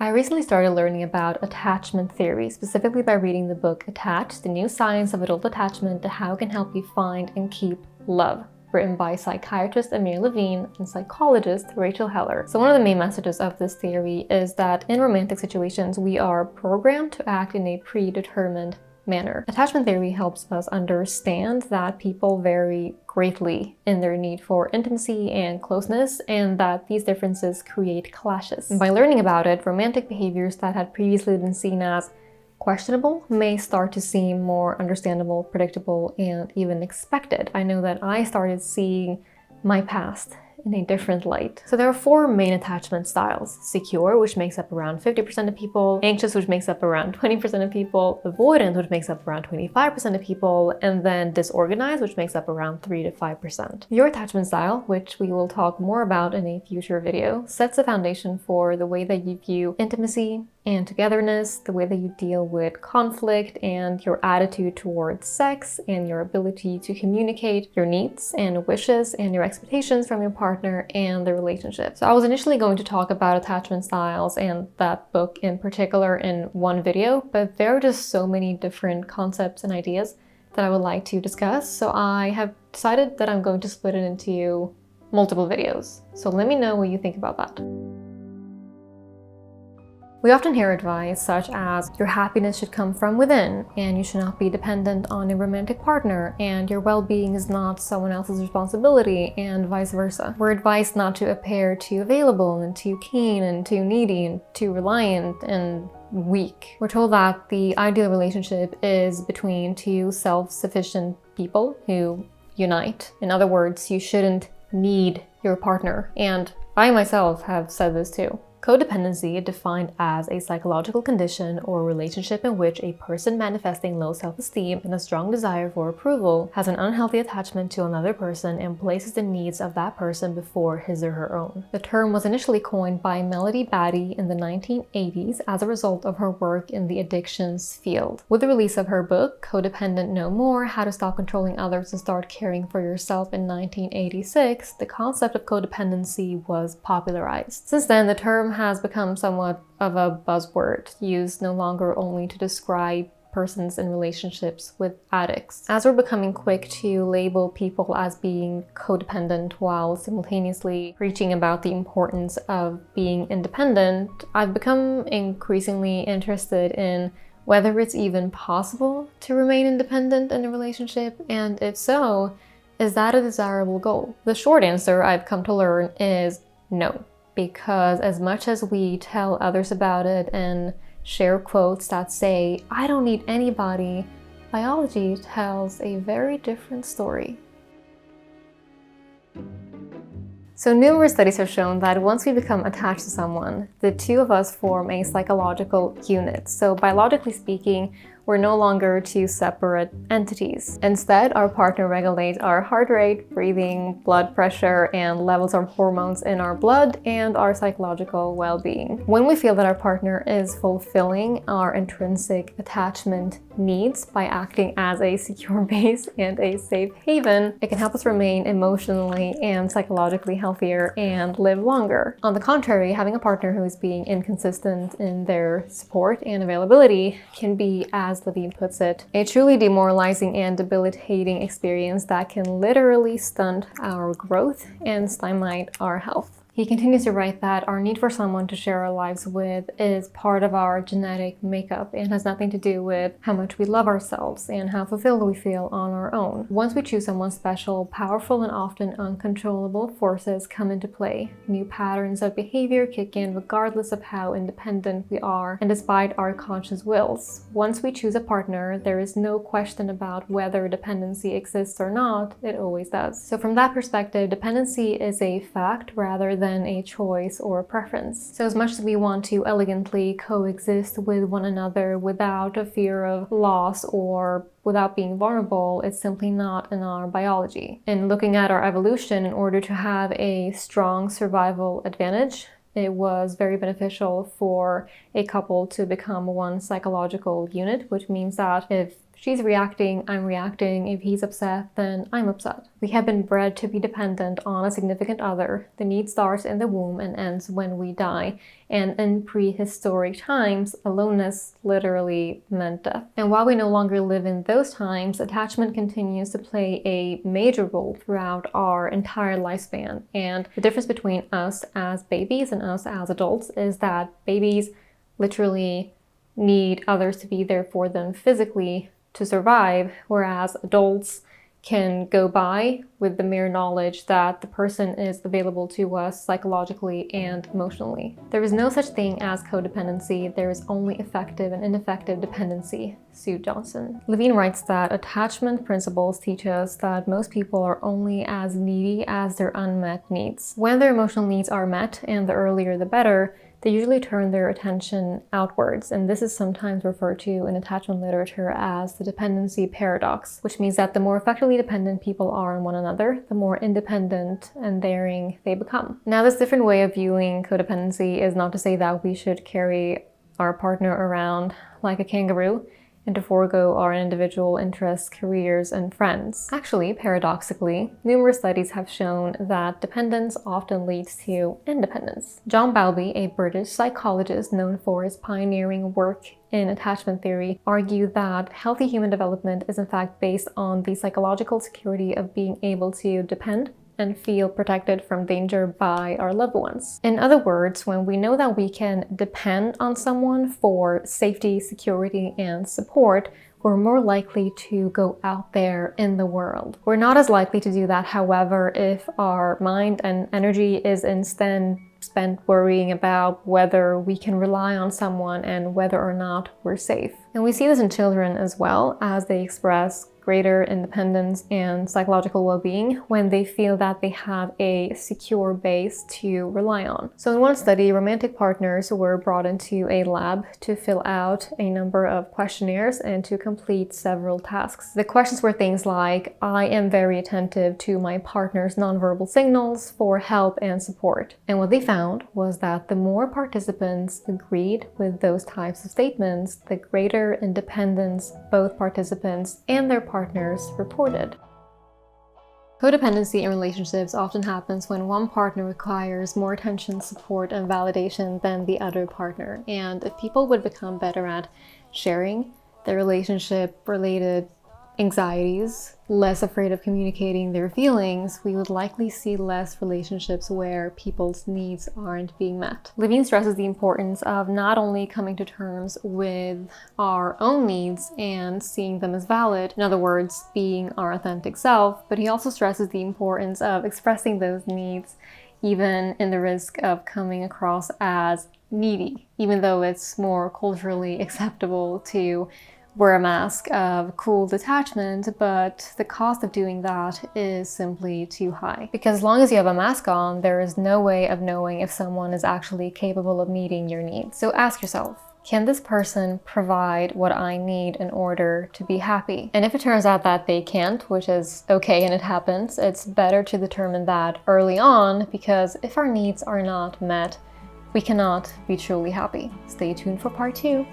I recently started learning about attachment theory, specifically by reading the book Attached, The New Science of Adult Attachment and How It Can Help You Find and Keep Love, written by psychiatrist Amir Levine and psychologist Rachel Heller. So one of the main messages of this theory is that in romantic situations, we are programmed to act in a predetermined manner. Attachment theory helps us understand that people vary greatly in their need for intimacy and closeness, and that these differences create clashes. And by learning about it, romantic behaviors that had previously been seen as questionable may start to seem more understandable, predictable, and even expected. I know that I started seeing my past in a different light. So there are four main attachment styles: secure, which makes up around 50% of people; anxious, which makes up around 20% of people; avoidant, which makes up around 25% of people; and then disorganized, which makes up around 3 to 5%. Your attachment style, which we will talk more about in a future video, sets the foundation for the way that you view intimacy and togetherness, the way that you deal with conflict, and your attitude towards sex, and your ability to communicate your needs and wishes and your expectations from your partner and the relationship. So I was initially going to talk about attachment styles and that book in particular in one video, but there are just so many different concepts and ideas that I would like to discuss. So I have decided that I'm going to split it into multiple videos. So let me know what you think about that. We often hear advice such as your happiness should come from within, and you should not be dependent on a romantic partner, and your well-being is not someone else's responsibility, and vice versa. We're advised not to appear too available and too keen and too needy and too reliant and weak. We're told that the ideal relationship is between two self-sufficient people who unite. In other words, you shouldn't need your partner, and I myself have said this too. Codependency, defined as a psychological condition or relationship in which a person manifesting low self-esteem and a strong desire for approval has an unhealthy attachment to another person and places the needs of that person before his or her own. The term was initially coined by Melody Beattie in the 1980s as a result of her work in the addictions field. With the release of her book, Codependent No More: How to Stop Controlling Others and Start Caring for Yourself in 1986, the concept of codependency was popularized. Since then, the term has become somewhat of a buzzword, used no longer only to describe persons in relationships with addicts. As we're becoming quick to label people as being codependent while simultaneously preaching about the importance of being independent, I've become increasingly interested in whether it's even possible to remain independent in a relationship, and if so, is that a desirable goal? The short answer, I've come to learn, is no. Because as much as we tell others about it and share quotes that say, "I don't need anybody," biology tells a very different story. So numerous studies have shown that once we become attached to someone, the two of us form a psychological unit. So biologically speaking, we're no longer two separate entities. Instead, our partner regulates our heart rate, breathing, blood pressure, and levels of hormones in our blood and our psychological well-being. When we feel that our partner is fulfilling our intrinsic attachment needs by acting as a secure base and a safe haven, it can help us remain emotionally and psychologically healthier and live longer. On the contrary, having a partner who is being inconsistent in their support and availability can be, as Levine puts it, a truly demoralizing and debilitating experience that can literally stunt our growth and stymie our health. He continues to write that our need for someone to share our lives with is part of our genetic makeup and has nothing to do with how much we love ourselves and how fulfilled we feel on our own. Once we choose someone special, powerful and often uncontrollable forces come into play. New patterns of behavior kick in regardless of how independent we are and despite our conscious wills. Once we choose a partner, there is no question about whether dependency exists or not. It always does. So from that perspective, dependency is a fact rather than a choice or a preference. So as much as we want to elegantly coexist with one another without a fear of loss or without being vulnerable, it's simply not in our biology. In looking at our evolution, in order to have a strong survival advantage, it was very beneficial for a couple to become one psychological unit, which means that if she's reacting, I'm reacting. If he's upset, then I'm upset. We have been bred to be dependent on a significant other. The need starts in the womb and ends when we die. And in prehistoric times, aloneness literally meant death. And while we no longer live in those times, attachment continues to play a major role throughout our entire lifespan. And the difference between us as babies and us as adults is that babies literally need others to be there for them physically to survive, whereas adults can go by with the mere knowledge that the person is available to us psychologically and emotionally. There is no such thing as codependency. There is only effective and ineffective dependency. Sue Johnson. Levine writes that attachment principles teach us that most people are only as needy as their unmet needs. When their emotional needs are met, and the earlier the better, they usually turn their attention outwards, and this is sometimes referred to in attachment literature as the dependency paradox, which means that the more effectively dependent people are on one another, the more independent and daring they become. Now, this different way of viewing codependency is not to say that we should carry our partner around like a kangaroo and to forego our individual interests, careers, and friends. Actually, paradoxically, numerous studies have shown that dependence often leads to independence. John Bowlby, a British psychologist known for his pioneering work in attachment theory, argued that healthy human development is in fact based on the psychological security of being able to depend and feel protected from danger by our loved ones. In other words, when we know that we can depend on someone for safety, security, and support, we're more likely to go out there in the world. We're not as likely to do that, however, if our mind and energy is instead spent worrying about whether we can rely on someone and whether or not we're safe. And we see this in children as well, as they express greater independence and psychological well-being when they feel that they have a secure base to rely on. So in one study, romantic partners were brought into a lab to fill out a number of questionnaires and to complete several tasks. The questions were things like, I am very attentive to my partner's nonverbal signals for help and support. And what they found was that the more participants agreed with those types of statements, the greater independence both participants and their partners reported. Codependency in relationships often happens when one partner requires more attention, support, and validation than the other partner. And if people would become better at sharing their relationship-related anxieties, less afraid of communicating their feelings, we would likely see less relationships where people's needs aren't being met. Levine stresses the importance of not only coming to terms with our own needs and seeing them as valid, in other words, being our authentic self, but he also stresses the importance of expressing those needs even in the risk of coming across as needy, even though it's more culturally acceptable to wear a mask of cool detachment, but the cost of doing that is simply too high. Because as long as you have a mask on, there is no way of knowing if someone is actually capable of meeting your needs. So ask yourself, can this person provide what I need in order to be happy? And if it turns out that they can't, which is okay and it happens, it's better to determine that early on, because if our needs are not met, we cannot be truly happy. Stay tuned for part 2.